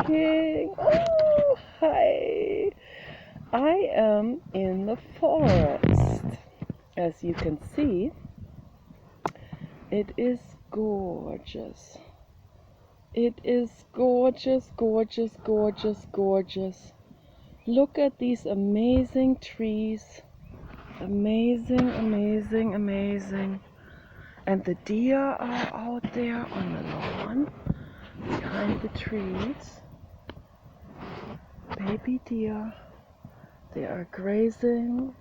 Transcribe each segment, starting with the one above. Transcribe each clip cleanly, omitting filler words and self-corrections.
talking. Oh, hi. I am in the forest. As you can see, it is gorgeous. It is gorgeous, gorgeous, gorgeous, gorgeous. Look at these amazing trees. Amazing, amazing, amazing. And the deer are out there on the lawn behind the trees. Baby deer. They are grazing.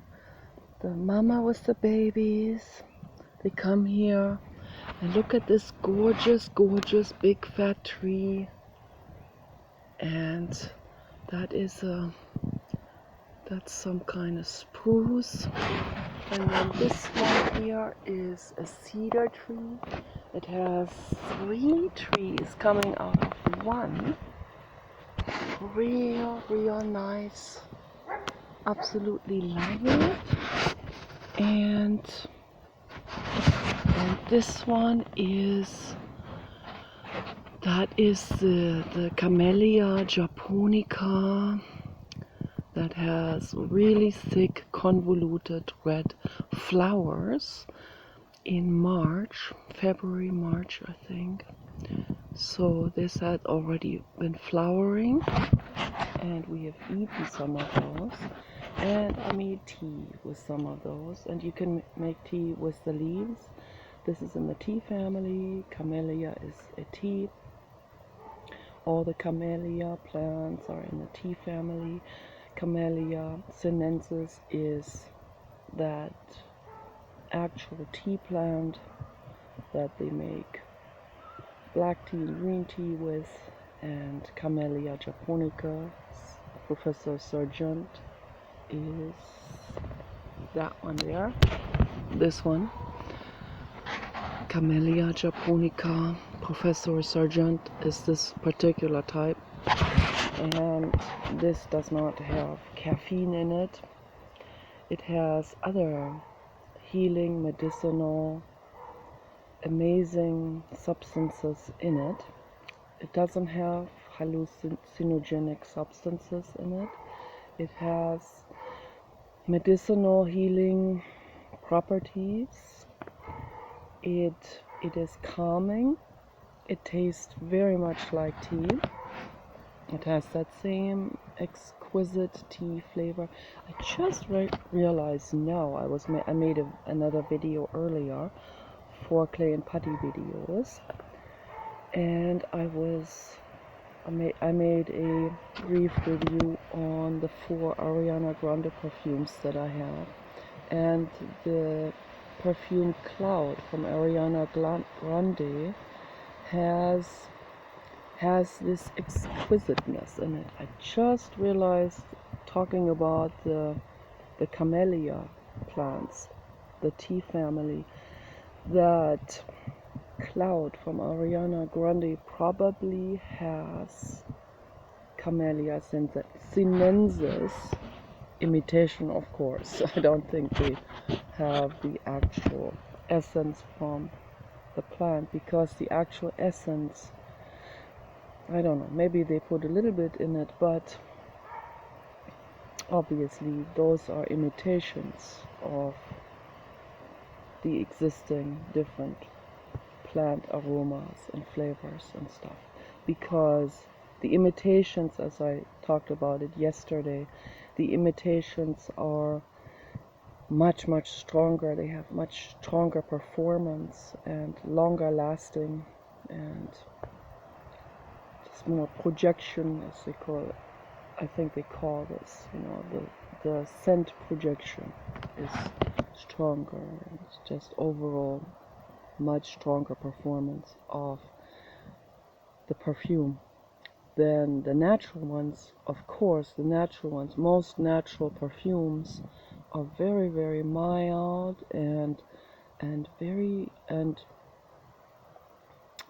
The mama with the babies. They come here and look at this gorgeous, gorgeous big fat tree. And that's some kind of spruce. And then this one here is a cedar tree. It has 3 trees coming out of one. Real nice. Absolutely love it. And this one is the Camellia japonica that has really thick convoluted red flowers in March, February, March I think. So this had already been flowering and we have eaten some of those, and I made tea with some of those, and you can make tea with the leaves. This is in the tea family. Camellia is a tea. All the camellia plants are in the tea family. Camellia sinensis is that actual tea plant that they make black tea and green tea with, and Camellia japonica, Professor Sargent, is that one there. This one, Camellia japonica, Professor Sargent, is this particular type, and this does not have caffeine in it. It has other healing, medicinal, amazing substances in it. It doesn't have hallucinogenic substances in it. It has medicinal healing properties. It is calming. It tastes very much like tea. It has that same exquisite tea flavor. I just realized now I made another video earlier for Clay and Putty videos, and I made a brief review on the 4 Ariana Grande perfumes that I have, and the perfume Cloud from Ariana Grande has this exquisiteness in it. I just realized, talking about the camellia plants, the tea family, that Cloud from Ariana Grande probably has Camellia sinensis imitation, of course. I don't think they have the actual essence from the plant, because the actual essence, I don't know, maybe they put a little bit in it, but obviously those are imitations of the existing different plant aromas and flavors and stuff, because the imitations, as I talked about it yesterday, the imitations are much stronger. They have much stronger performance and longer lasting, and it's more projection, as they call it. I think they call this, the scent projection is stronger, and it's just overall much stronger performance of the perfume than the natural ones. Of course, the natural ones, most natural perfumes are very mild and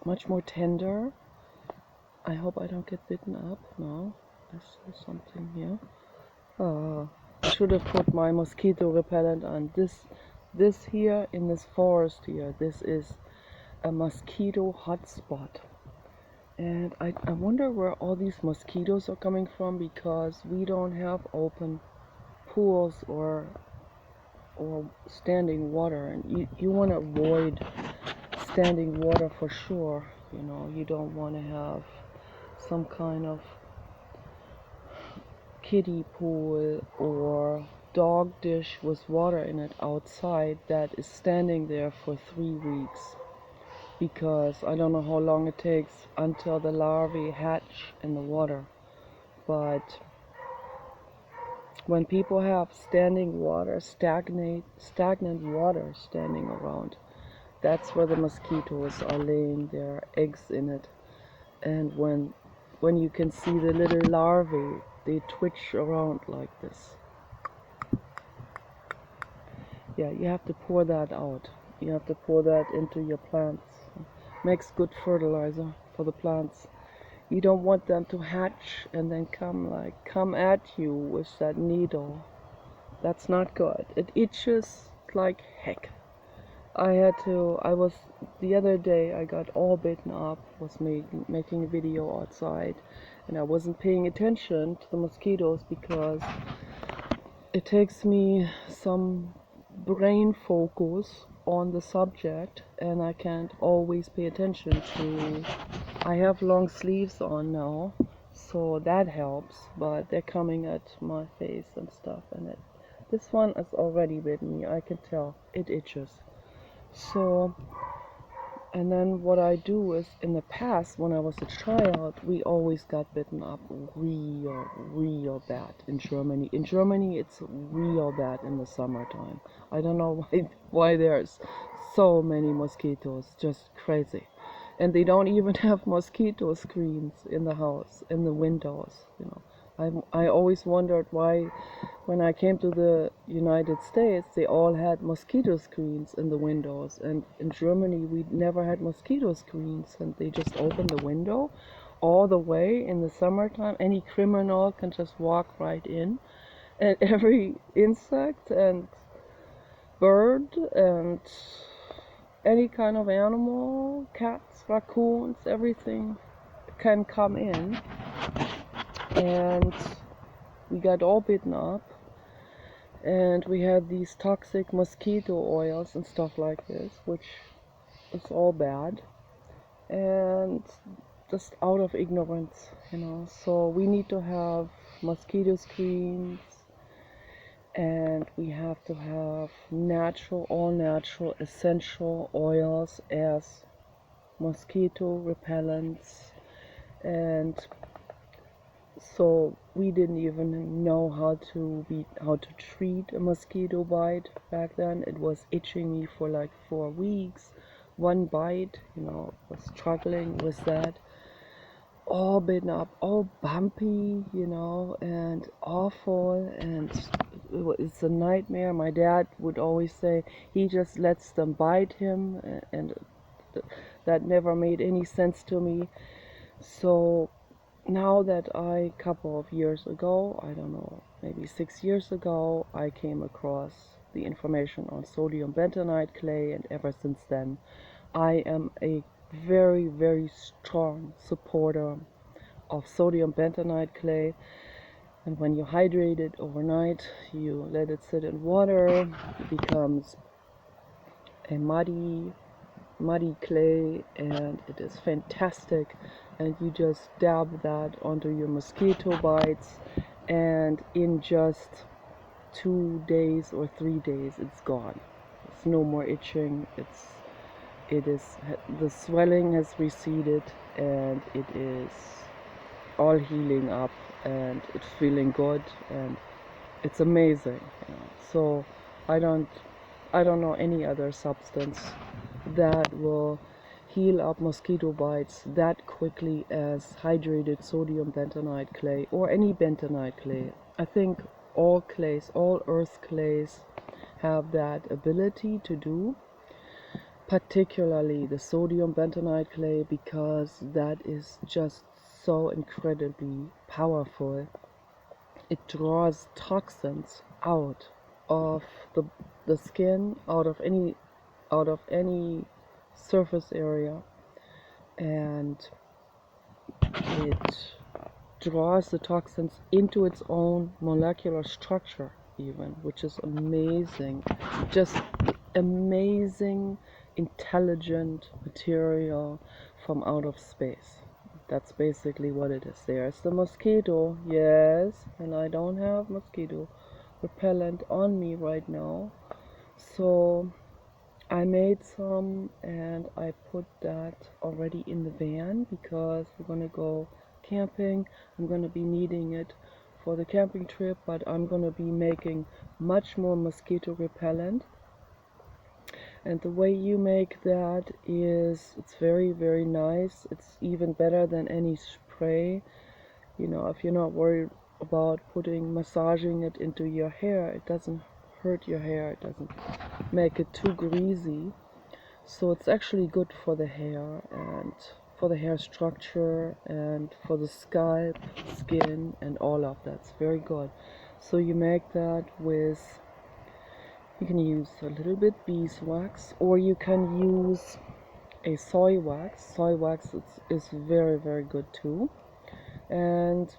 much more tender. I hope I don't get bitten up. No, I saw something here. I should have put my mosquito repellent on. This here in this forest here, this is a mosquito hotspot, And I wonder where all these mosquitoes are coming from, because we don't have open pools or standing water, and you want to avoid standing water for sure. You know, you don't want to have some kind of kiddie pool or dog dish with water in it outside that is standing there for 3 weeks, because I don't know how long it takes until the larvae hatch in the water. But when people have standing water, stagnant water standing around, that's where the mosquitoes are laying their eggs in it. And when you can see the little larvae, they twitch around like this. Yeah, you have to pour that out. You have to pour that into your plants. Makes good fertilizer for the plants. You don't want them to hatch and then come at you with that needle. That's not good. It itches like heck. The other day I got all bitten up, was making a video outside, and I wasn't paying attention to the mosquitoes because it takes me some brain focus on the subject, and I can't always pay attention to. I have long sleeves on now, so that helps, but they're coming at my face and stuff, and this one has already bitten me. I can tell it itches. So, and then what I do is, in the past, when I was a child, we always got bitten up real bad in Germany. In Germany, it's real bad in the summertime. I don't know why there's so many mosquitoes, just crazy. And they don't even have mosquito screens in the house, in the windows, you know. I always wondered why, when I came to the United States, they all had mosquito screens in the windows, and in Germany we never had mosquito screens, and they just open the window all the way in the summertime. Any criminal can just walk right in, and every insect and bird and any kind of animal, cats, raccoons, everything can come in. And we got all bitten up, and we had these toxic mosquito oils and stuff like this, which is all bad, and just out of ignorance, you know. So we need to have mosquito screens, and we have to have all natural essential oils as mosquito repellents. And so we didn't even know how to treat a mosquito bite back then. It was itching me for like 4 weeks. One bite, you know, was struggling with that. All bitten up, all bumpy, you know, and awful, and it's a nightmare. My dad would always say he just lets them bite him, and that never made any sense to me. So now that a couple of years ago, I don't know, maybe 6 years ago, I came across the information on sodium bentonite clay, and ever since then I am a very, very strong supporter of sodium bentonite clay. And when you hydrate it overnight, you let it sit in water, it becomes a muddy clay, and it is fantastic. And you just dab that onto your mosquito bites, and in just 2 days or 3 days it's gone. It's no more itching. The swelling has receded, and it is all healing up, and it's feeling good, and it's amazing, you know. So I don't know any other substance that will heal up mosquito bites that quickly as hydrated sodium bentonite clay, or any bentonite clay. I think all clays, all earth clays, have that ability to do, particularly the sodium bentonite clay, because that is just so incredibly powerful. It draws toxins out of the skin, out of any surface area, and it draws the toxins into its own molecular structure even, which is amazing. Just amazing, intelligent material from out of space. That's basically what it is. There's the mosquito, yes, and I don't have mosquito repellent on me right now. So I made some and I put that already in the van because we're gonna go camping. I'm gonna be needing it for the camping trip, but I'm gonna be making much more mosquito repellent. And the way you make that is, it's very, very nice. It's even better than any spray. You know, if you're not worried about massaging it into your hair, it doesn't hurt your hair, it doesn't make it too greasy. So it's actually good for the hair and for the hair structure and for the scalp, skin, and all of that. It's very good. So you make that with, you can use a little bit beeswax, or you can use a soy wax. Soy wax is very, very good too. And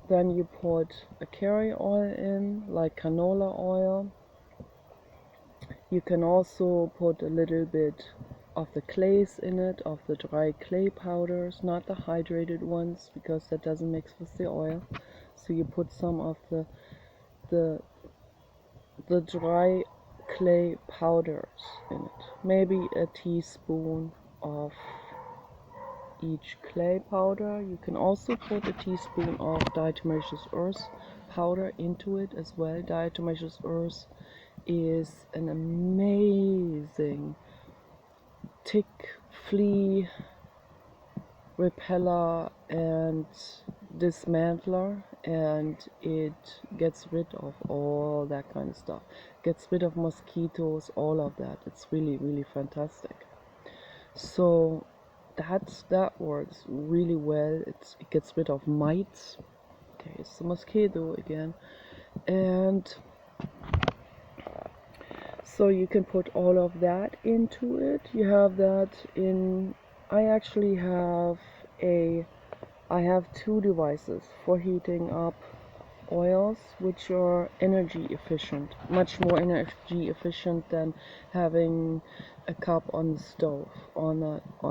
then you put a carrier oil in, like canola oil. You can also put a little bit of the clays in it, of the dry clay powders, not the hydrated ones, because that doesn't mix with the oil. So you put some of the dry clay powders in it, maybe a teaspoon of each clay powder. You can also put a teaspoon of diatomaceous earth powder into it as well. Diatomaceous earth is an amazing tick, flea repeller and dismantler, and it gets rid of all that kind of stuff, gets rid of mosquitoes, all of that. It's really, really fantastic. So that works really well. It gets rid of mites. Okay, it's the mosquito again. And so you can put all of that into it. You have that in, I actually have I have two devices for heating up oils, which are energy efficient, much more energy efficient than having a cup on the stove, on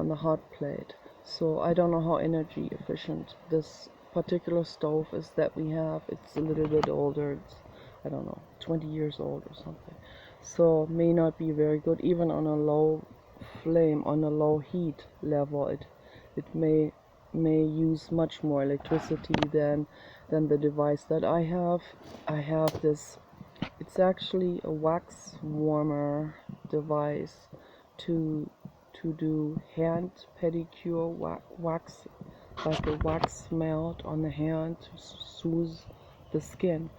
the hot plate. So I don't know how energy efficient this particular stove is that we have. It's a little bit older. It's, I don't know, 20 years old or something. So may not be very good even on a low flame, on a low heat level. It may use much more electricity than the device that I have. I have this, it's actually a wax warmer device to do hand pedicure wax, like a wax melt on the hand to soothe the skin.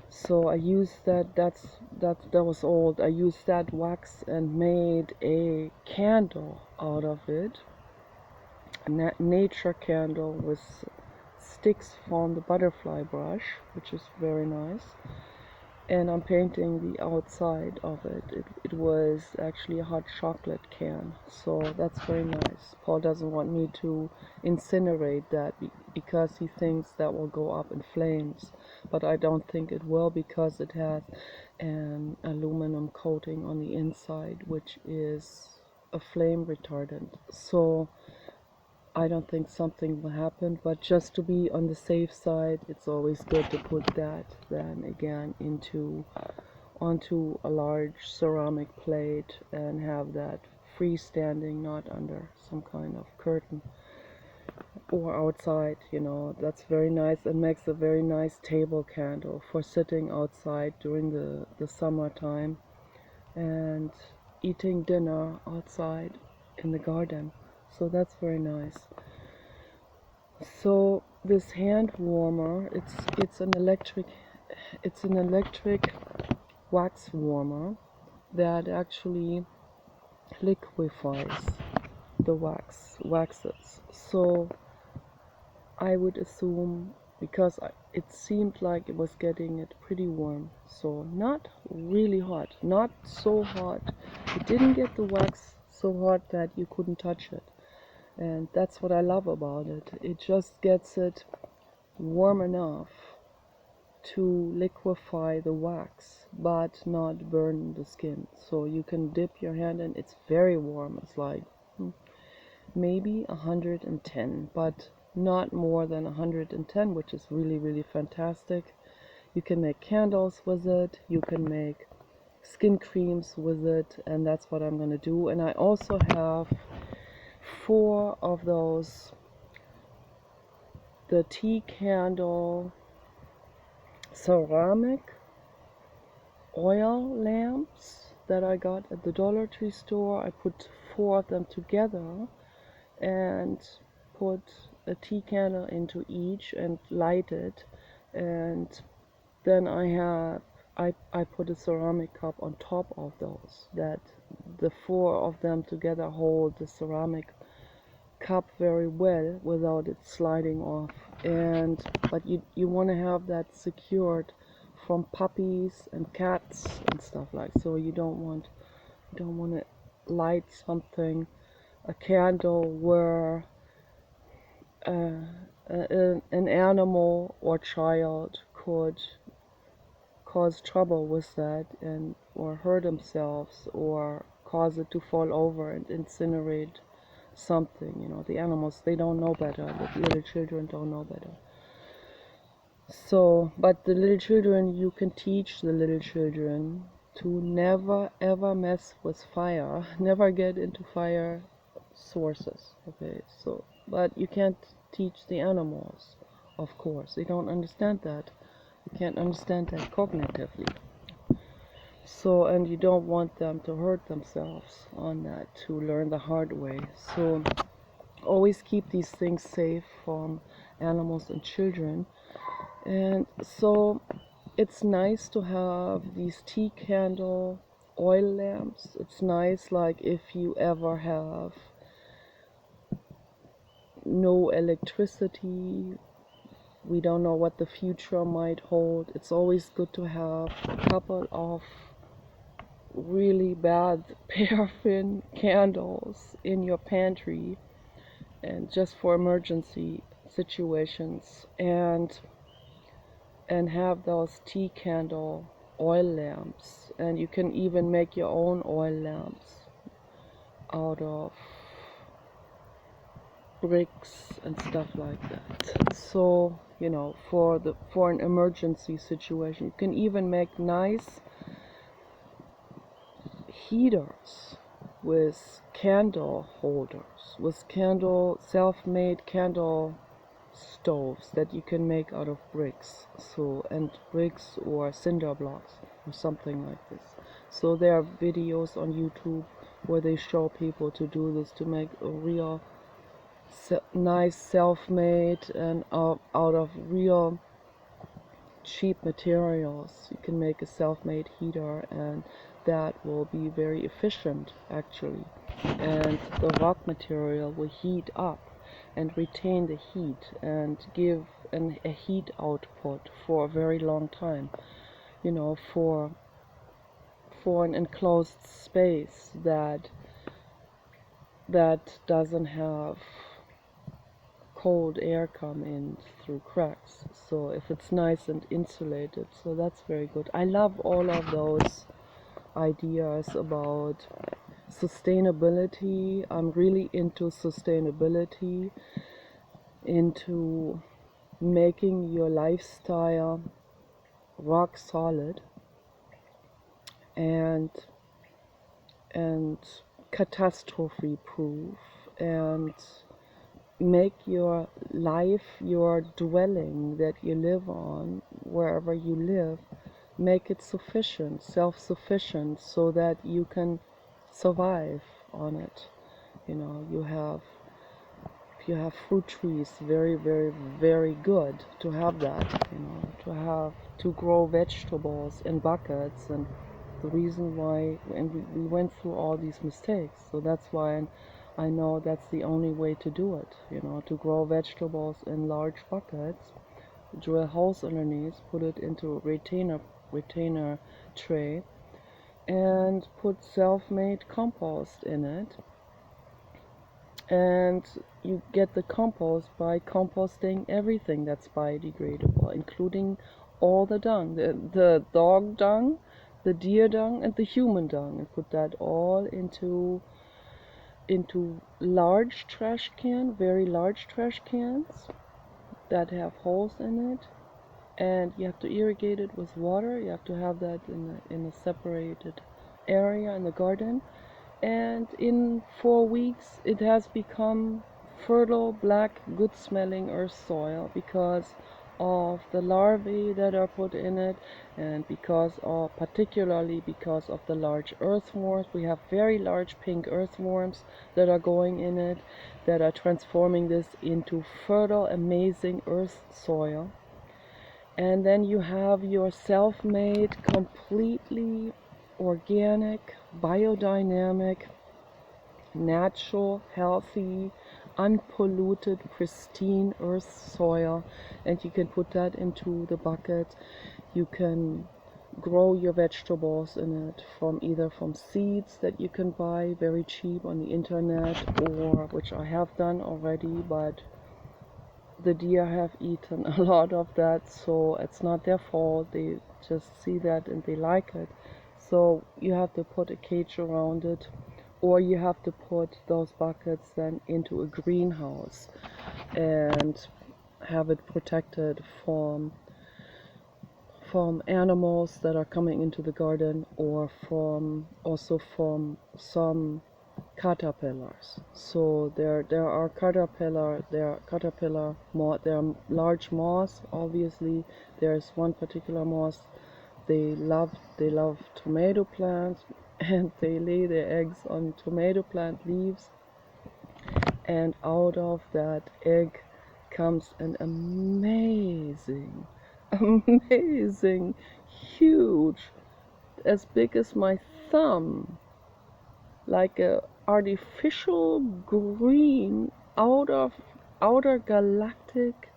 So I used that was old. I used that wax and made a candle out of it, a nature candle with sticks from the butterfly brush, which is very nice. And I'm painting the outside of it. It was actually a hot chocolate can, so that's very nice. Paul doesn't want me to incinerate that because he thinks that will go up in flames, but I don't think it will, because it has an aluminum coating on the inside, which is a flame retardant. So I don't think something will happen, but just to be on the safe side, it's always good to put that then again onto a large ceramic plate and have that freestanding, not under some kind of curtain or outside. You know, that's very nice and makes a very nice table candle for sitting outside during the summertime and eating dinner outside in the garden. So that's very nice. So this hand warmer, it's an electric wax warmer that actually liquefies the waxes. So I would assume, because it seemed like it was getting it pretty warm, so not really hot, not so hot. It didn't get the wax so hot that you couldn't touch it. And that's what I love about it. It just gets it warm enough to liquefy the wax but not burn the skin. So you can dip your hand in. It's very warm. It's like maybe 110, but not more than 110, which is really, really fantastic. You can make candles with it. You can make skin creams with it, and that's what I'm going to do. And I also have 4 of those, the tea candle ceramic oil lamps that I got at the Dollar Tree store. I put 4 of them together and put a tea candle into each and light it, and then I put a ceramic cup on top of those, that the 4 of them together hold the ceramic cup very well without it sliding off. And but you want to have that secured from puppies and cats and stuff like, so you don't want to light something, a candle, where an animal or child could cause trouble with that, and or hurt themselves, or cause it to fall over and incinerate something. You know, the animals, they don't know better. The little children don't know better. So, but the little children, you can teach the little children to never ever mess with fire, never get into fire sources. Okay, so, but you can't teach the animals, of course. They don't understand that. You can't understand that cognitively. So, and you don't want them to hurt themselves on that, to learn the hard way. So always keep these things safe from animals and children. And so it's nice to have these tea candle oil lamps. It's nice, like, if you ever have no electricity, we don't know what the future might hold. It's always good to have a couple of really bad paraffin candles in your pantry, and just for emergency situations, and have those tea candle oil lamps. And you can even make your own oil lamps out of bricks and stuff like that. So, you know, for an emergency situation, you can even make nice heaters with candle holders, with self-made candle stoves that you can make out of bricks. So, and bricks or cinder blocks or something like this. So there are videos on YouTube where they show people to do this, to make a real nice self-made and out of real cheap materials. You can make a self-made heater, and that will be very efficient actually, and the rock material will heat up and retain the heat and give a heat output for a very long time, you know, for an enclosed space that doesn't have cold air come in through cracks. So if it's nice and insulated, so that's very good. I love all of those ideas about sustainability. I'm really into sustainability, into making your lifestyle rock solid and catastrophe proof, and make your life, your dwelling that you live on, wherever you live, make it sufficient, self-sufficient, so that you can survive on it. You know, if you have fruit trees, very, very, very good to have that, you know, to grow vegetables in buckets. And the reason why, and we went through all these mistakes, so that's why I know that's the only way to do it, you know, to grow vegetables in large buckets, drill holes underneath, put it into a retainer tray, and put self-made compost in it, And you get the compost by composting everything that's biodegradable, including all the dung, the dog dung, the deer dung, and the human dung, and put that all into large trash can, very large trash cans that have holes in it, and you have to irrigate it with water. You have to have that in a separated area in the garden, and in 4 weeks it has become fertile, black, good smelling earth soil because of the larvae that are put in it, and particularly because of the large earthworms. We have very large pink earthworms that are going in it, that are transforming this into fertile, amazing earth soil. And then you have your self-made, completely organic, biodynamic, natural, healthy, unpolluted, pristine earth soil, and you can put that into the bucket. You can grow your vegetables in it either from seeds that you can buy very cheap on the internet, or which I have done already, but the deer have eaten a lot of that, so it's not their fault. They just see that and they like it. So you have to put a cage around it, or you have to put those buckets then into a greenhouse and have it protected from animals that are coming into the garden, or also from some caterpillars. So there are large moths. Obviously, there's one particular moth. They love tomato plants, and they lay their eggs on tomato plant leaves, and out of that egg comes an amazing huge, as big as my thumb, like a artificial green outer galactic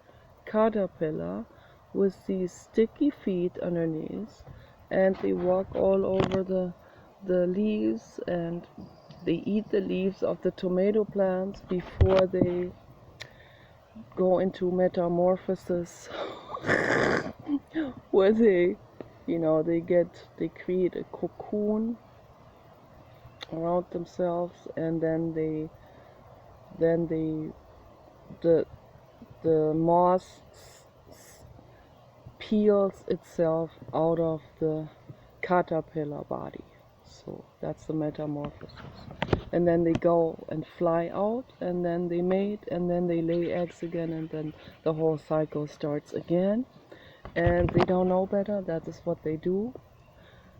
caterpillar with these sticky feet underneath, and they walk all over the leaves, and they eat the leaves of the tomato plants before they go into metamorphosis where they create a cocoon around themselves, and then the moss peels itself out of the caterpillar body. So that's the metamorphosis. And then they go and fly out, and then they mate, and then they lay eggs again, and then the whole cycle starts again. And they don't know better. That is what they do.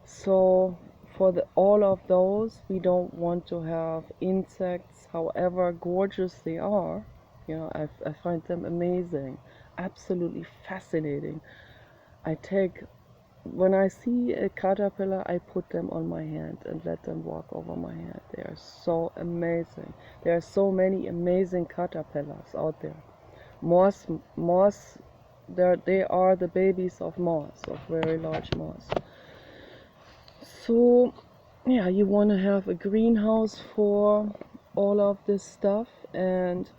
So for all of those, we don't want to have insects, however gorgeous they are. I find them amazing, absolutely fascinating. When I see a caterpillar, I put them on my hand and let them walk over my hand. They are so amazing. There are so many amazing caterpillars out there. Moths, they are the babies of moths, of very large moths. So, yeah, you want to have a greenhouse for all of this stuff and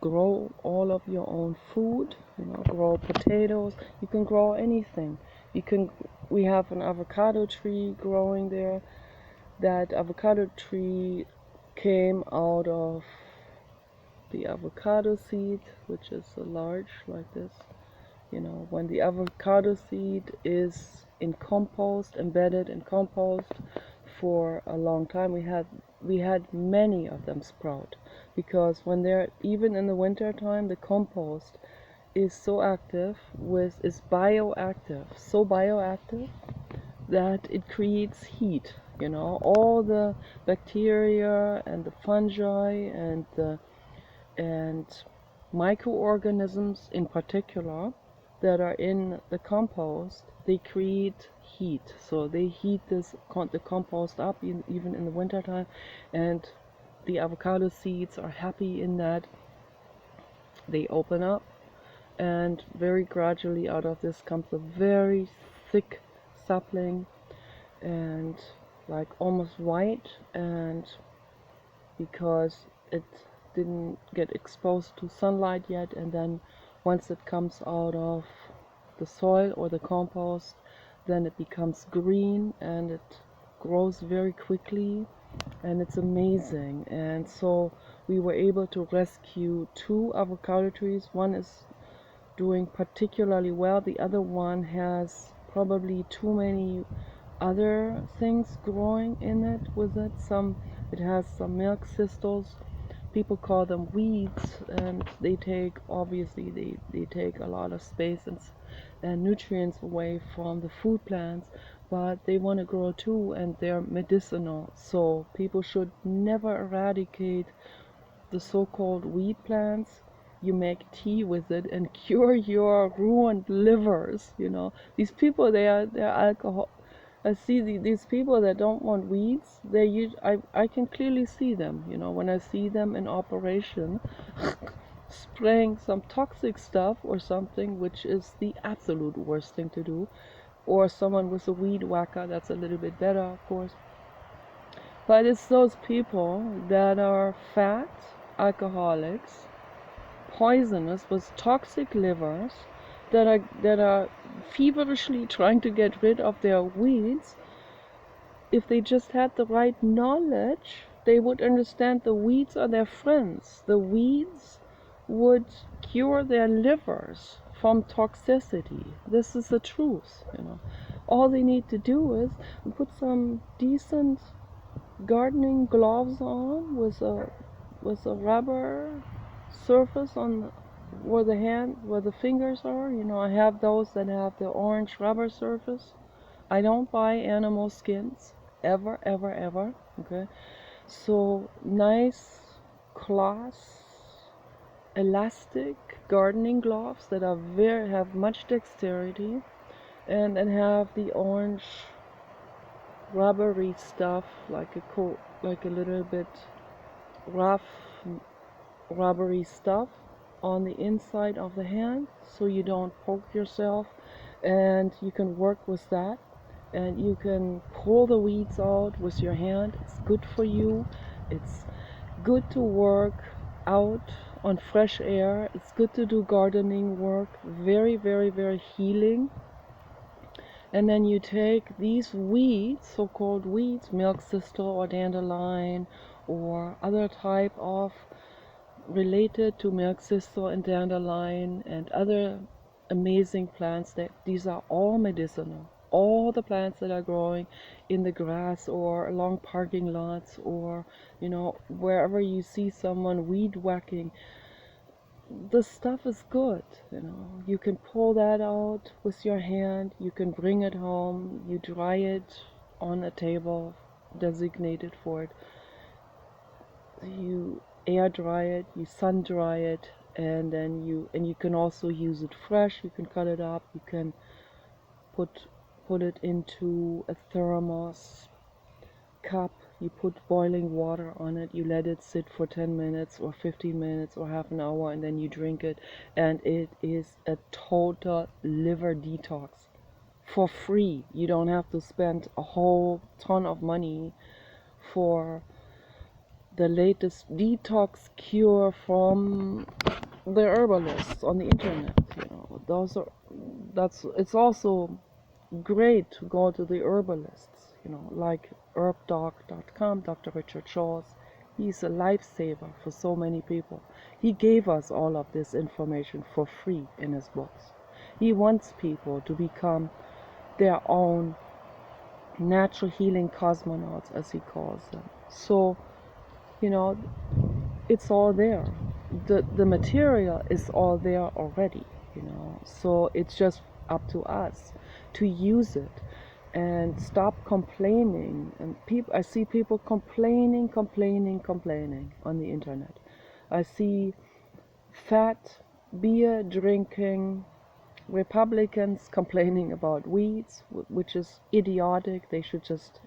grow all of your own food. Grow potatoes. You can grow anything. We have an avocado tree growing there. That avocado tree came out of the avocado seed, which is a large like this. When the avocado seed is in compost, embedded in compost for a long time, we had many of them sprout, because when they're even in the winter time, the compost is so bioactive that it creates heat. All the bacteria and the fungi and microorganisms in particular that are in the compost, they create heat. So they heat the compost up even in the winter time, and the avocado seeds are happy in that. They open up, and very gradually out of this comes a very thick sapling, and like almost white, and because it didn't get exposed to sunlight yet, and then once it comes out of the soil or the compost, then it becomes green and it grows very quickly, and it's amazing. And so we were able to rescue 2 avocado trees. One is doing particularly well, the other one has probably too many other things growing in it with it. It has some milk thistles. People call them weeds, and they take, obviously they take a lot of space and nutrients away from the food plants, but they want to grow too, and they're medicinal. So people should never eradicate the so-called weed plants. You make tea with it and cure your ruined livers. These people, they're alcohol. I see these people that don't want weeds. I can clearly see them. When I see them in operation, spraying some toxic stuff or something, which is the absolute worst thing to do. Or someone with a weed whacker, that's a little bit better, of course. But it's those people that are fat, alcoholics, poisonous, with toxic livers, that are feverishly trying to get rid of their weeds. If they just had the right knowledge, they would understand the weeds are their friends. The weeds would cure their livers from toxicity. This is the truth. All they need to do is put some decent gardening gloves on with a rubber surface on where the fingers are. I have those that have the orange rubber surface. I don't buy animal skins ever, ever, ever. Okay, so nice cloth, elastic gardening gloves that have much dexterity, and have the orange rubbery stuff, like a little bit rough rubbery stuff on the inside of the hand, so you don't poke yourself, and you can work with that, and you can pull the weeds out with your hand. It's good for you. It's good to work out on fresh air. It's good to do gardening work. Very, very, very healing. And then you take these weeds, so-called weeds, milk thistle or dandelion or other type of related to milk thistle and dandelion and other amazing plants. That these are all medicinal. All the plants that are growing in the grass or along parking lots, or wherever you see someone weed whacking, the stuff is good. You can pull that out with your hand, you can bring it home, you dry it on a table designated for it, you air dry it, you sun dry it, and then you can also use it fresh. You can cut it up, you can put it into a thermos cup, you put boiling water on it, you let it sit for 10 minutes or 15 minutes or half an hour, and then you drink it, and it is a total liver detox for free. You don't have to spend a whole ton of money for the latest detox cure from the herbalists on the internet. It's also great to go to the herbalists, like herbdoc.com, Dr. Richard Shaw's. He's a lifesaver for so many people. He gave us all of this information for free in his books. He wants people to become their own natural healing cosmonauts, as he calls them. So, it's all there. The material is all there already, so it's just up to us to use it and stop complaining. And I see people complaining on the internet. I see fat, beer drinking Republicans complaining about weeds, which is idiotic. They should just,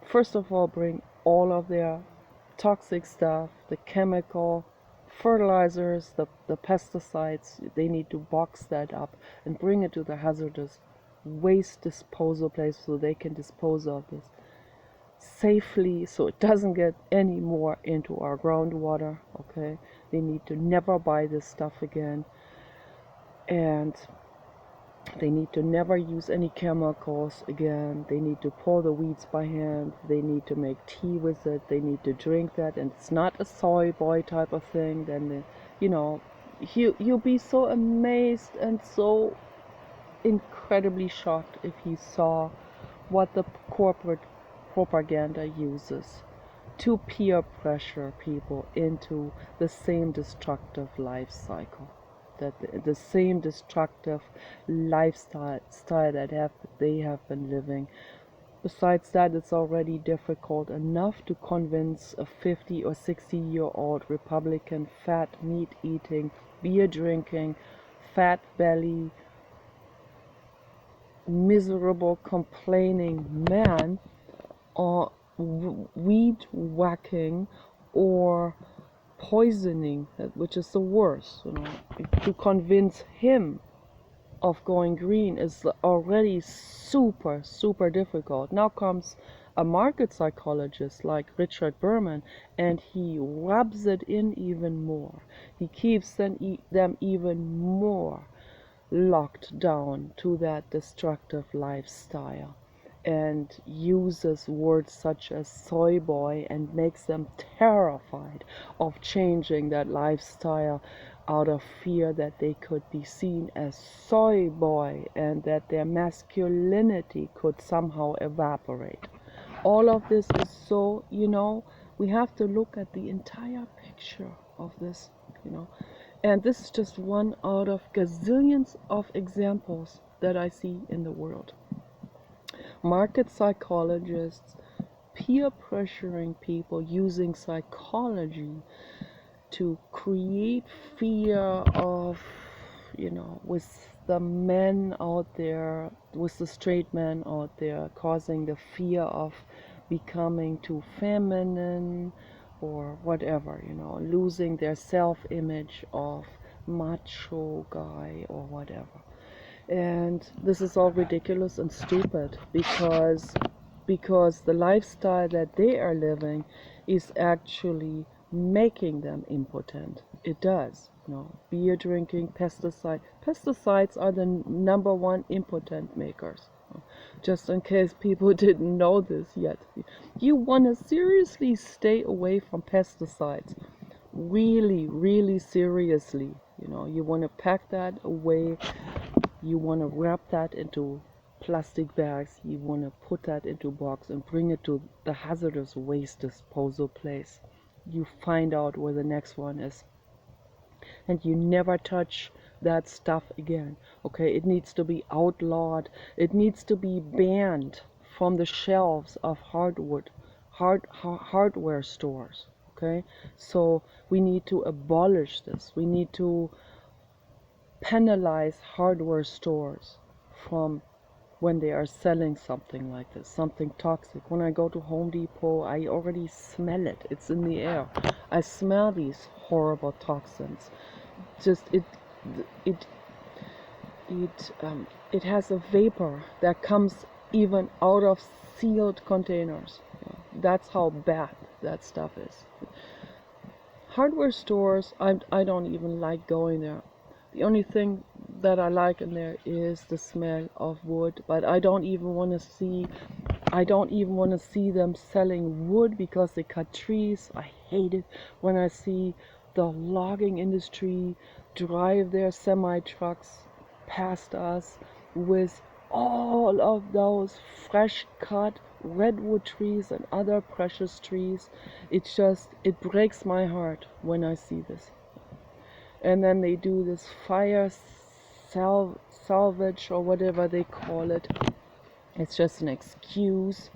first of all, bring all of their toxic stuff, the chemical fertilizers, the pesticides, they need to box that up and bring it to the hazardous waste disposal place so they can dispose of this. safely so it doesn't get any more into our groundwater. Okay, they need to never buy this stuff again, and they need to never use any chemicals again. They need to pull the weeds by hand. They need to make tea with it. They need to drink that, and it's not a soy boy type of thing. Then you'll be so amazed and so incredibly shocked if you saw what the corporate propaganda uses to peer pressure people into the same destructive life cycle, that the same destructive lifestyle that they have been living. Besides that, it's already difficult enough to convince a 50 or 60-year-old Republican, fat, meat eating, beer drinking, fat belly, miserable, complaining man, or weed whacking or poisoning, which is the worst. To convince him of going green is already super, super difficult. Now comes a market psychologist like Richard Berman, and he rubs it in even more. He keeps them even more locked down to that destructive lifestyle, and uses words such as soy boy and makes them terrified of changing that lifestyle out of fear that they could be seen as soy boy and that their masculinity could somehow evaporate. All of this is so, we have to look at the entire picture of this, and this is just one out of gazillions of examples that I see in the world. Market psychologists peer pressuring people using psychology to create fear of, with the men out there, with the straight men out there, causing the fear of becoming too feminine or whatever, losing their self-image of macho guy or whatever. And this is all ridiculous and stupid because the lifestyle that they are living is actually making them impotent. It does. Beer drinking, pesticides are the number one impotent makers. Just in case people didn't know this yet, you want to seriously stay away from pesticides, really, really seriously. You want to pack that away. You want to wrap that into plastic bags. You want to put that into a box and bring it to the hazardous waste disposal place. You find out where the next one is, and you never touch that stuff again. Okay, it needs to be outlawed. It needs to be banned from the shelves of hardware stores. Okay, so we need to abolish this. We need to penalize hardware stores from when they are selling something like this, something toxic. When I go to Home Depot, I already smell it. It's in the air. I smell these horrible toxins. Just it has a vapor that comes even out of sealed containers. That's how bad that stuff is. Hardware stores, I don't even like going there. The only thing that I like in there is the smell of wood, but I don't even want to see them selling wood because they cut trees. I hate it when I see the logging industry drive their semi-trucks past us with all of those fresh cut redwood trees and other precious trees. It breaks my heart when I see this. And then they do this fire salvage or whatever they call it. It's just an excuse.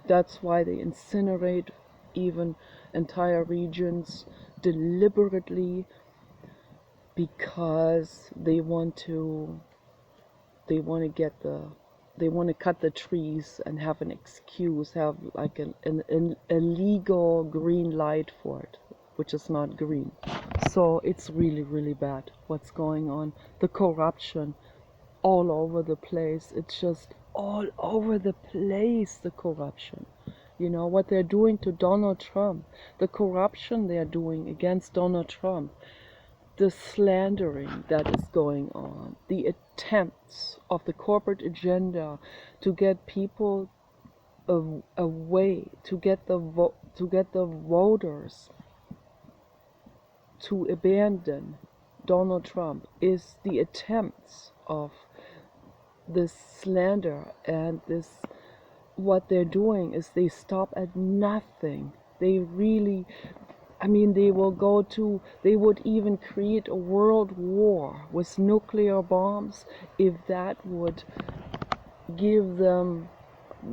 That's why they incinerate even entire regions deliberately, because they want to cut the trees and have an excuse, have like an illegal green light for it, which is not green. So it's really, really bad what's going on. The corruption all over the place. It's just all over the place, the corruption. You know, what they're doing to Donald Trump, the corruption they're doing against Donald Trump, the slandering that is going on, the attempts of the corporate agenda to get people away, to get the voters to abandon Donald Trump, is the attempts of this slander. And this, what they're doing is they stop at nothing. They really, I mean, they would even create a world war with nuclear bombs if that would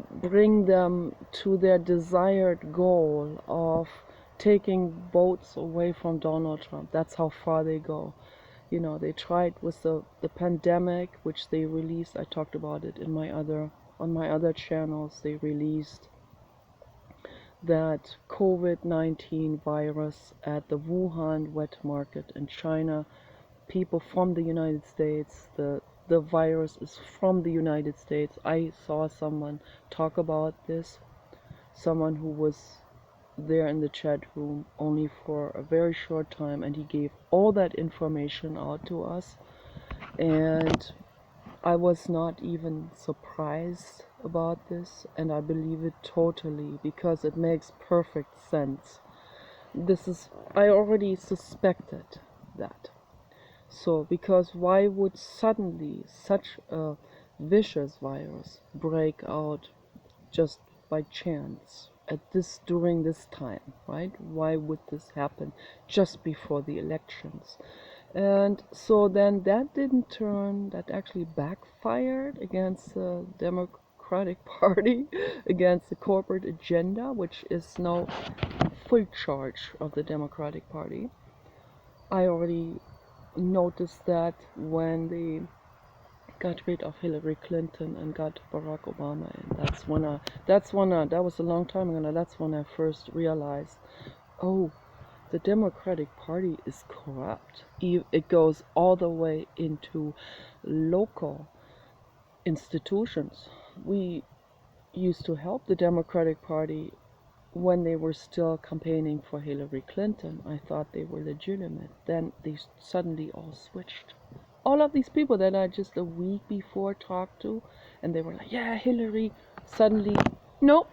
bring them to their desired goal of taking votes away from Donald Trump. That's how far they go. You know, they tried with the pandemic, which they released. I talked about it on my other channels. They released that COVID-19 virus at the Wuhan wet market in China. People from the United States, the virus is from the United States. I saw someone talk about this, someone who was there in the chat room only for a very short time, and he gave all that information out to us, and I was not even surprised about this, and I believe it totally because it makes perfect sense. I already suspected that. So, because why would suddenly such a vicious virus break out just by chance during this time, right? Why would this happen just before the elections? And so then that actually backfired against the Democratic Party, against the corporate agenda, which is now full charge of the Democratic Party. I already noticed that when they got rid of Hillary Clinton and got Barack Obama in. That was a long time ago. That's when I first realized, oh, the Democratic Party is corrupt. It goes all the way into local institutions. We used to help the Democratic Party when they were still campaigning for Hillary Clinton. I thought they were legitimate. Then they suddenly all switched. All of these people that I just a week before talked to, and they were like, yeah, Hillary, suddenly, nope,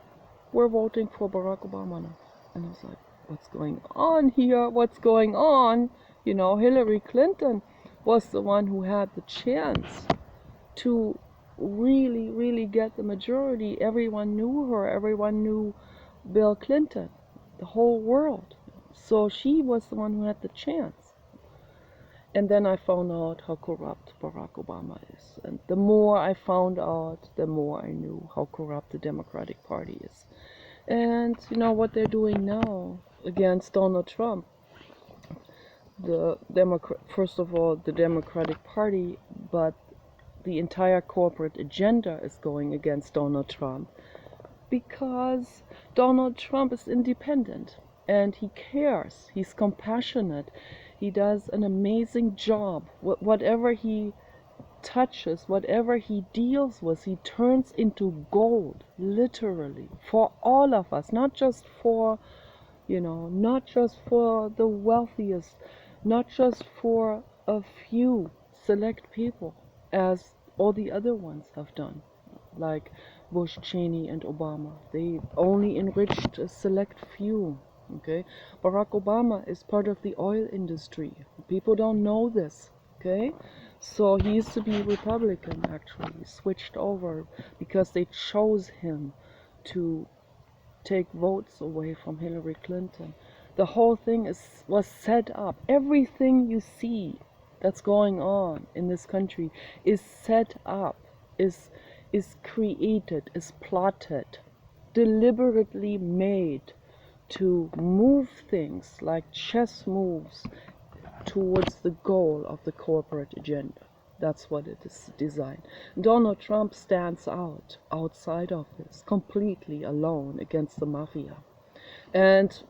we're voting for Barack Obama now. And I was like, what's going on here? What's going on? You know, Hillary Clinton was the one who had the chance to really, really get the majority. Everyone knew her. Everyone knew Bill Clinton, the whole world. So she was the one who had the chance. And then I found out how corrupt Barack Obama is. And the more I found out, the more I knew how corrupt the Democratic Party is. And you know what they're doing now against Donald Trump? First of all, the Democratic Party, but the entire corporate agenda is going against Donald Trump because Donald Trump is independent and he cares. He's compassionate. He does an amazing job. Whatever he touches, whatever he deals with, he turns into gold, literally, for all of us, not just for, not just for the wealthiest, not just for a few select people, as all the other ones have done, like Bush, Cheney, and Obama. They only enriched a select few. Okay, Barack Obama is part of the oil industry. People don't know this. Okay, so he used to be Republican. Actually, he switched over because they chose him to take votes away from Hillary Clinton. The whole thing was set up. Everything you see that's going on in this country is set up, is created, is plotted, deliberately made to move things like chess moves towards the goal of the corporate agenda. That's what it is designed. Donald Trump stands outside of this, completely alone against the mafia. And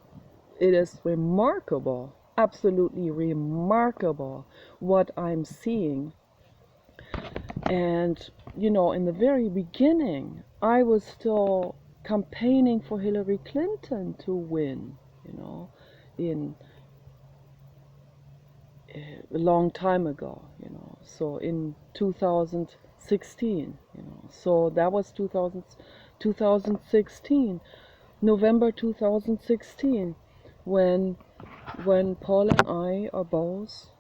it is remarkable, absolutely remarkable, what I'm seeing. And, in the very beginning, I was still campaigning for Hillary Clinton to win, you know, in a long time ago, you know, so in 2016, you know, so that was 2016, November 2016, when Paul and I are both,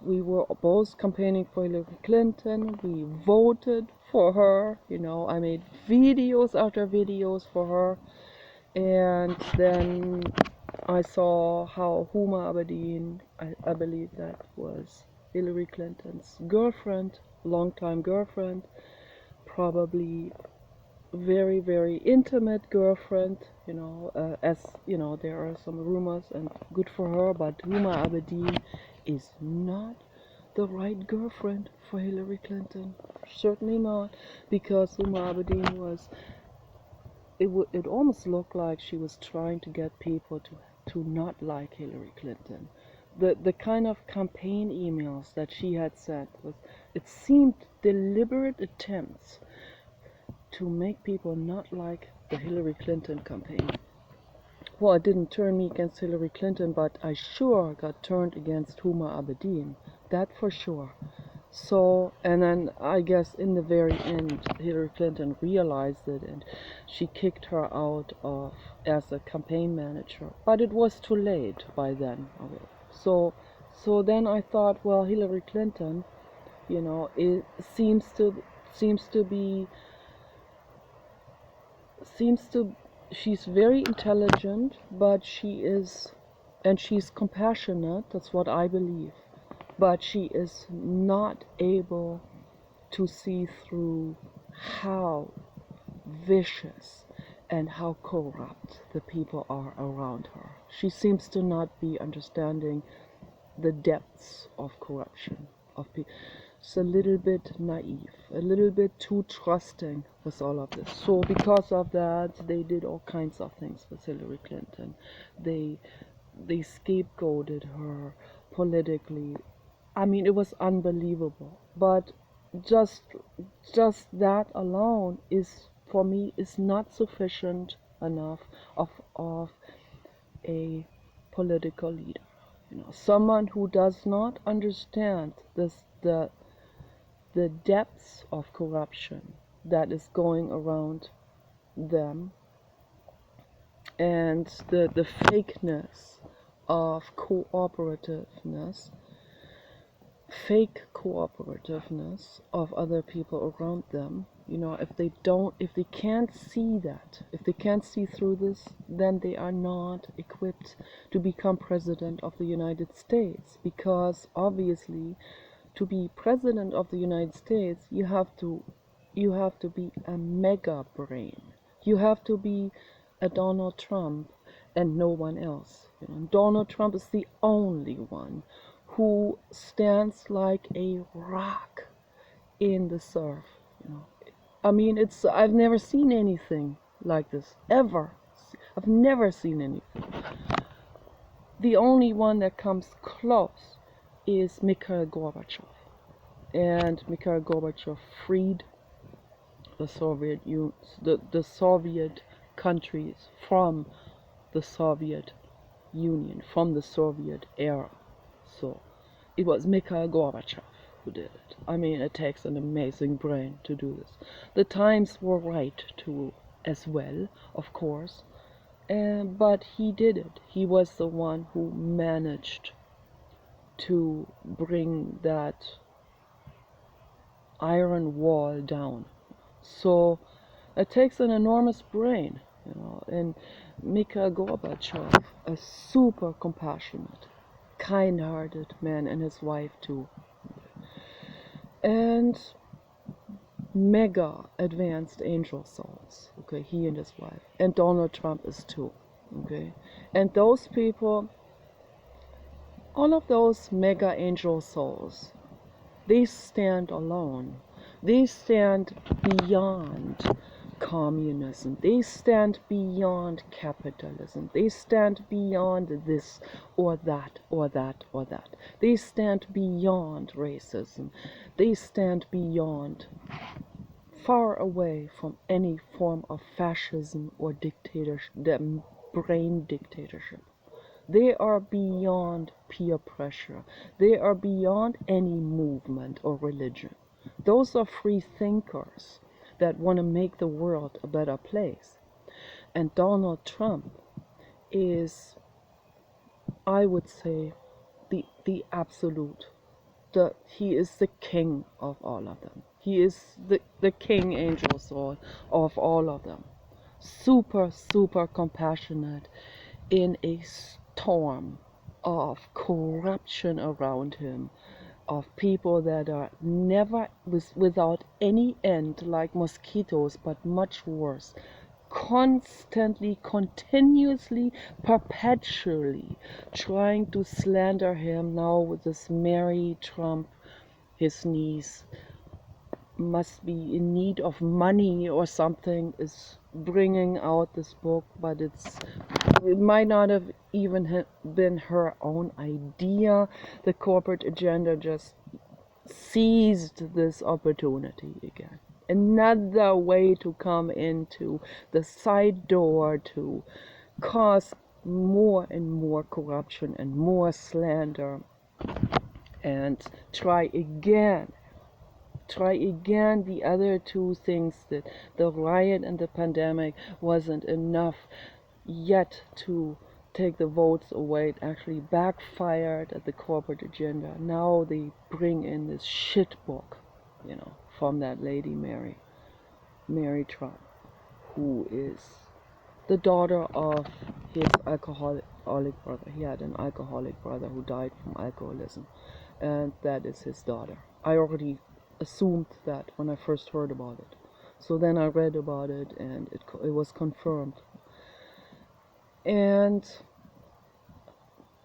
we were both campaigning for Hillary Clinton. We voted for her, you know, I made videos after videos for her. And then I saw how Huma Abedin, I believe that was Hillary Clinton's girlfriend, longtime girlfriend, probably very, very intimate girlfriend, you know, as you know, there are some rumors, and good for her, but Huma Abedin is not the right girlfriend for Hillary Clinton. Certainly not, because Huma Abedin was, it almost looked like she was trying to get people to not like Hillary Clinton. The kind of campaign emails that she had sent was, it seemed deliberate attempts to make people not like the Hillary Clinton campaign. Well, it didn't turn me against Hillary Clinton, but I sure got turned against Huma Abedin. That for sure. So, and then I guess in the very end, Hillary Clinton realized it, and she kicked her out of as a campaign manager. But it was too late by then. Okay. So then I thought, well, Hillary Clinton, you know, it seems to be she's very intelligent, but she's compassionate, that's what I believe, but she is not able to see through how vicious and how corrupt the people are around her. She seems to not be understanding the depths of corruption of people. It's a little bit naive, a little bit too trusting with all of this. So because of that, they did all kinds of things with Hillary Clinton. They scapegoated her politically. I mean, it was unbelievable. But just that alone is, for me, is not sufficient enough of a political leader. You know, someone who does not understand the depths of corruption that is going around them, and the fakeness of fake cooperativeness of other people around them. You know, if they can't see that, if they can't see through this, then they are not equipped to become president of the United States, because obviously to be president of the United States, you have to be a mega brain. You have to be a Donald Trump and no one else. You know, Donald Trump is the only one who stands like a rock in the surf. You know, I mean, I've never seen anything like this ever. I've never seen anything. The only one that comes close is Mikhail Gorbachev. And Mikhail Gorbachev freed the the Soviet countries from the Soviet Union, from the Soviet era. So it was Mikhail Gorbachev who did it. I mean, it takes an amazing brain to do this. The times were right too, as well, of course, but he did it. He was the one who managed to bring that iron wall down. So it takes an enormous brain, you know, and Mikhail Gorbachev, a super compassionate, kind-hearted man, and his wife too, and mega advanced angel souls. Okay, he and his wife, and Donald Trump is too. Okay, and those people, all of those mega angel souls, they stand alone. They stand beyond communism. They stand beyond capitalism. They stand beyond this or that or that or that. They stand beyond racism. They stand beyond far away from any form of fascism or dictatorship, the brain dictatorship. They are beyond peer pressure. They are beyond any movement or religion. Those are free thinkers that want to make the world a better place. And Donald Trump is, I would say, the absolute. He is the king of all of them. He is the king angel sword of all of them. Super, super compassionate in a storm of corruption around him, of people that are never without any end, like mosquitoes, but much worse, constantly, continuously, perpetually trying to slander him. Now with this Mary Trump, his niece, must be in need of money or something, is bringing out this book, but it might not have even been her own idea. The corporate agenda just seized this opportunity again. Another way to come into the side door to cause more and more corruption and more slander, and try again the other two things, that the riot and the pandemic wasn't enough yet to take the votes away. It actually backfired at the corporate agenda. Now they bring in this shit book, from that lady Mary Trump, who is the daughter of his alcoholic brother. He had an alcoholic brother who died from alcoholism, and that is his daughter. I already assumed that when I first heard about it. So then I read about it, and it was confirmed. And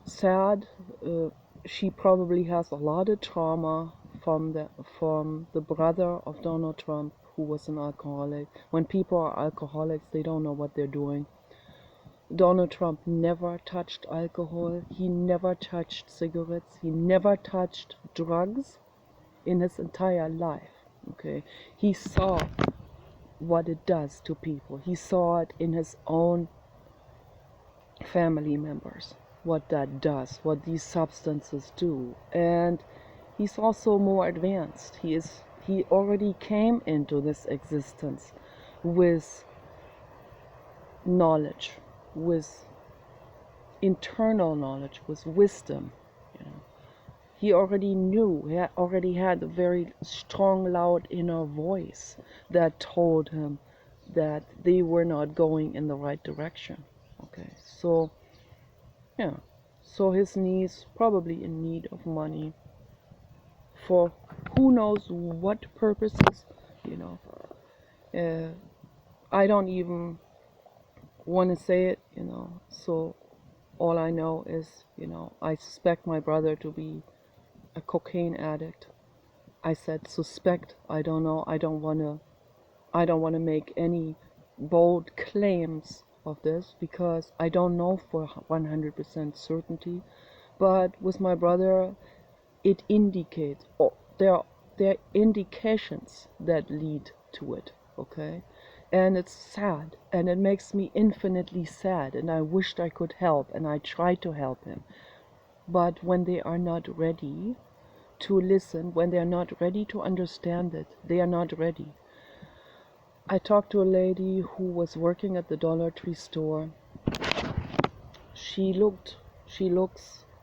sad, she probably has a lot of trauma from the brother of Donald Trump, who was an alcoholic. When people are alcoholics, they don't know what they're doing. Donald Trump never touched alcohol. He never touched cigarettes. He never touched drugs in his entire life. Okay, he saw what it does to people. He saw it in his own family members, what that does, what these substances do. And he's also more advanced. He already came into this existence with knowledge, with internal knowledge, with wisdom. He already knew, he already had a very strong, loud inner voice that told him that they were not going in the right direction. Okay, so yeah, so his niece probably in need of money for who knows what purposes. I don't even want to say it, so all I know is, I suspect my brother to be a cocaine addict. I said suspect. I don't know. I don't want to make any bold claims of this, because I don't know for 100% certainty. But with my brother, it indicates, there are indications that lead to it. Okay, and it's sad, and it makes me infinitely sad, and I wished I could help, and I tried to help him. But when they are not ready to listen, when they are not ready to understand it, they are not ready. I talked to a lady who was working at the Dollar Tree store. She looks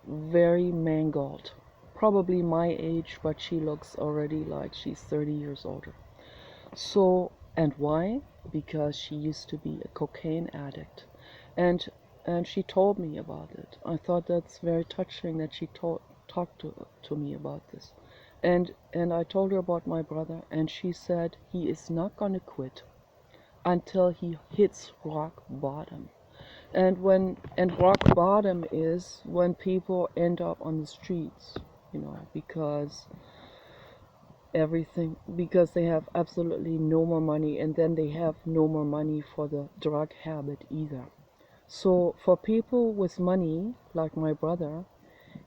very mangled. Probably my age, but she looks already like she's 30 years older. So, and why? Because she used to be a cocaine addict. And she told me about it. I thought that's very touching that she talked to me about this. And I told her about my brother, and she said he is not going to quit until he hits rock bottom. And rock bottom is when people end up on the streets, because they have absolutely no more money, and then they have no more money for the drug habit either. So for people with money, like my brother,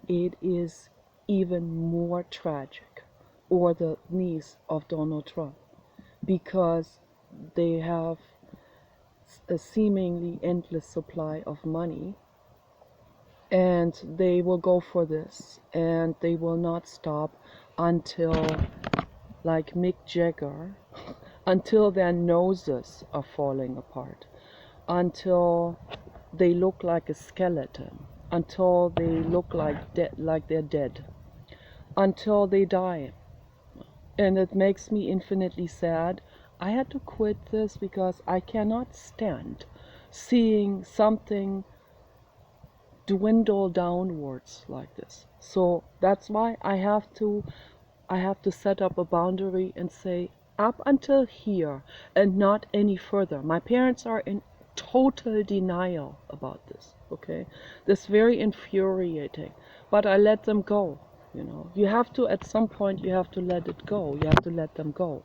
it is even more tragic, or the niece of Donald Trump, because they have a seemingly endless supply of money, and they will go for this, and they will not stop until, like Mick Jagger, until their noses are falling apart, until they look like a skeleton, until they look like they're dead, until they die. And it makes me infinitely sad. I had to quit this because I cannot stand seeing something dwindle downwards like this. So that's why I have to set up a boundary and say up until here and not any further. My parents are in total denial about this, okay? This very infuriating, but I let them go. You have to, at some point, you have to let it go. You have to let them go.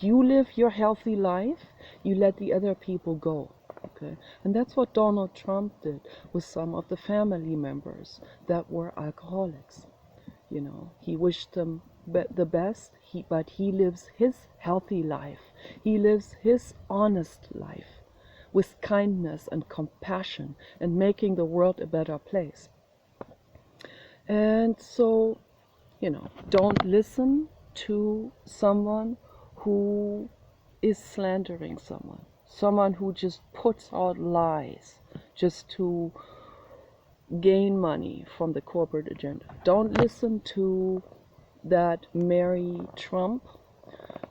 You live your healthy life, you let the other people go. Okay, and that's what Donald Trump did with some of the family members that were alcoholics. He wished them the best, but he lives his healthy life. He lives his honest life with kindness and compassion and making the world a better place. And so, don't listen to someone who is slandering someone who just puts out lies just to gain money from the corporate agenda. Don't listen to that Mary Trump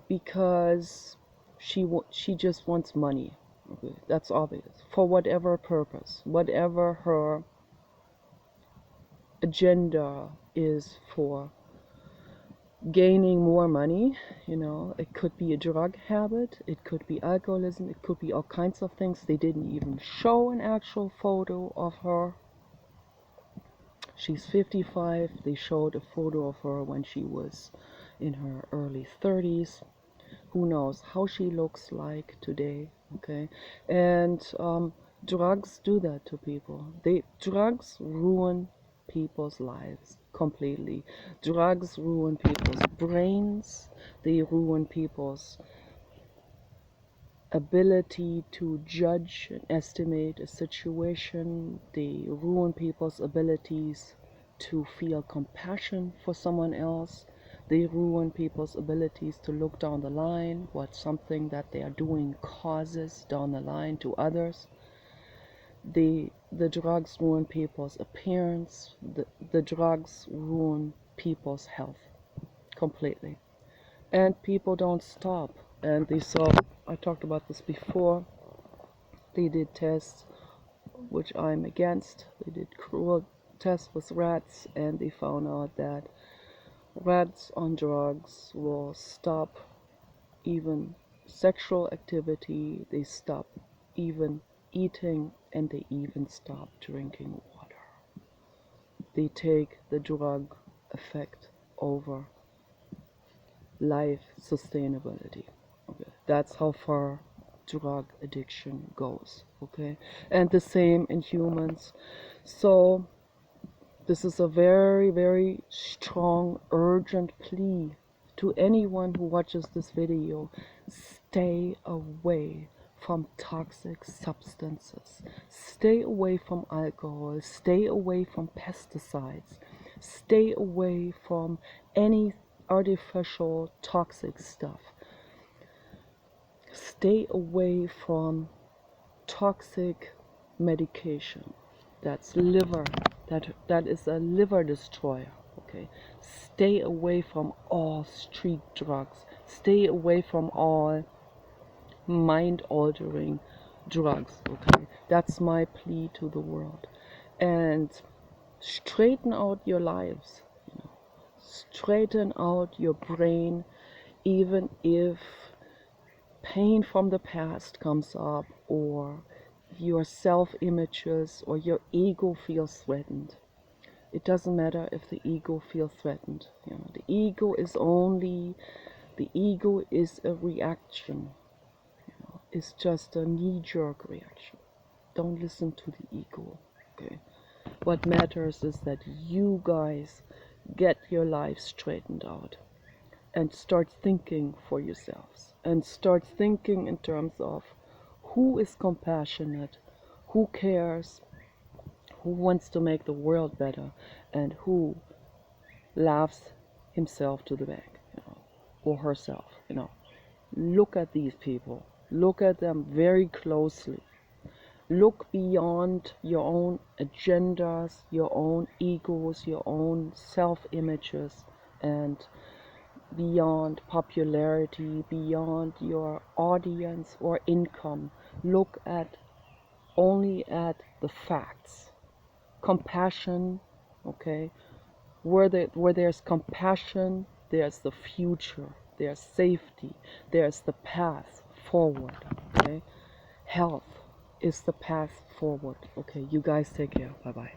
because she just wants money. Okay, that's obvious. For whatever purpose, whatever her agenda is for gaining more money. It could be a drug habit, it could be alcoholism, it could be all kinds of things. They didn't even show an actual photo of her. She's 55. They showed a photo of her when she was in her early 30s. Who knows how she looks like today, okay? And drugs do that to people. Drugs ruin people's lives completely. Drugs ruin people's brains. They ruin people's ability to judge and estimate a situation. They ruin people's abilities to feel compassion for someone else. They ruin people's abilities to look down the line what something that they are doing causes down the line to others. The drugs ruin people's appearance. The drugs ruin people's health completely. And people don't stop. And they saw, I talked about this before, they did tests, which I'm against. They did cruel tests with rats, and they found out that rats on drugs will stop even sexual activity, they stop even eating, and they even stop drinking water. They take the drug effect over life sustainability. Okay, that's how far drug addiction goes. Okay, and the same in humans. So this is a very, very strong, urgent plea to anyone who watches this video. Stay away from toxic substances. Stay away from alcohol. Stay away from pesticides. Stay away from any artificial toxic stuff. Stay away from toxic medication. That's liver. That is a liver destroyer. Okay. Stay away from all street drugs. Stay away from all mind-altering drugs. Okay. That's my plea to the world. And straighten out your lives. Straighten out your brain, even if pain from the past comes up, or your self-images or your ego feels threatened. It doesn't matter if the ego feels threatened. The ego is a reaction. It's just a knee-jerk reaction. Don't listen to the ego. Okay. What matters is that you guys get your life straightened out. and start thinking for yourselves, and start thinking in terms of who is compassionate, who cares, who wants to make the world better, and who laughs himself to the bank, or herself. Look at these people, look at them very closely. Look beyond your own agendas, your own egos, your own self-images, and beyond popularity, beyond your audience or income. Look at only at the facts. Compassion, okay? Where there's compassion, there's the future, there's safety, there's the path forward, okay? Health is the path forward. Okay, you guys take care. Bye bye.